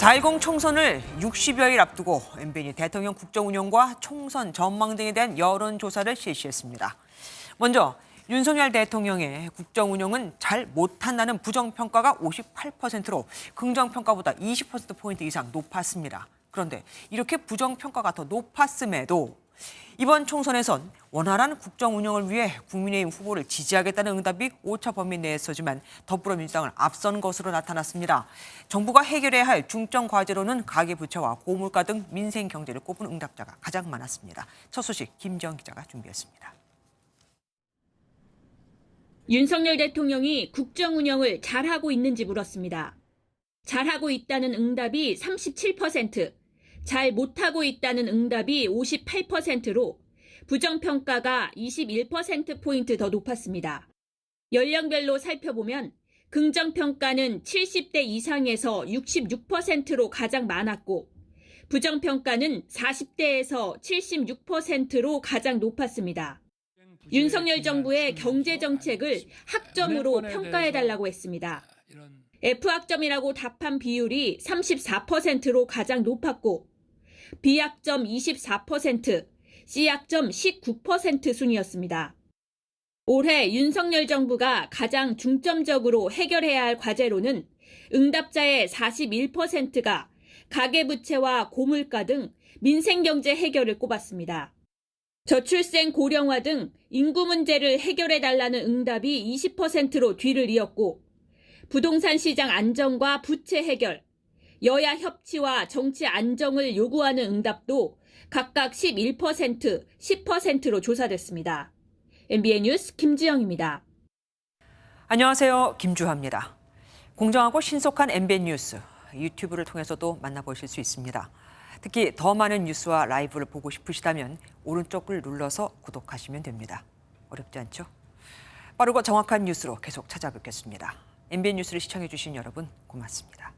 4.10 총선을 60여일 앞두고 MBN이 대통령 국정운영과 총선 전망 등에 대한 여론조사를 실시했습니다. 먼저 윤석열 대통령의 국정운영은 잘 못한다는 부정평가가 58%로 긍정평가보다 20%포인트 이상 높았습니다. 그런데 이렇게 부정평가가 더 높았음에도 이번 총선에선 원활한 국정운영을 위해 국민의힘 후보를 지지하겠다는 응답이 오차 범위 내에서지만 더불어민주당을 앞선 것으로 나타났습니다. 정부가 해결해야 할 중점 과제로는 가계부채와 고물가 등 민생 경제를 꼽은 응답자가 가장 많았습니다. 첫 소식 김지영 기자가 준비했습니다. 윤석열 대통령이 국정운영을 잘하고 있는지 물었습니다. 잘하고 있다는 응답이 37%, 잘 못하고 있다는 응답이 58%로 부정평가가 21%포인트 더 높았습니다. 연령별로 살펴보면 긍정평가는 70대 이상에서 66%로 가장 많았고 부정평가는 40대에서 76%로 가장 높았습니다. 윤석열 정부의 경제정책을 학점으로 평가해달라고 했습니다. F학점이라고 답한 비율이 34%로 가장 높았고 B학점 24%, C학점 19% 순이었습니다. 올해 윤석열 정부가 가장 중점적으로 해결해야 할 과제로는 응답자의 41%가 가계부채와 고물가 등 민생경제 해결을 꼽았습니다. 저출생 고령화 등 인구 문제를 해결해달라는 응답이 20%로 뒤를 이었고 부동산 시장 안정과 부채 해결, 여야 협치와 정치 안정을 요구하는 응답도 각각 11%, 10%로 조사됐습니다. MBN 뉴스 김지영입니다. 안녕하세요. 김주하입니다. 공정하고 신속한 MBN 뉴스, 유튜브를 통해서도 만나보실 수 있습니다. 특히 더 많은 뉴스와 라이브를 보고 싶으시다면 오른쪽을 눌러서 구독하시면 됩니다. 어렵지 않죠? 빠르고 정확한 뉴스로 계속 찾아뵙겠습니다. MBN 뉴스를 시청해주신 여러분 고맙습니다.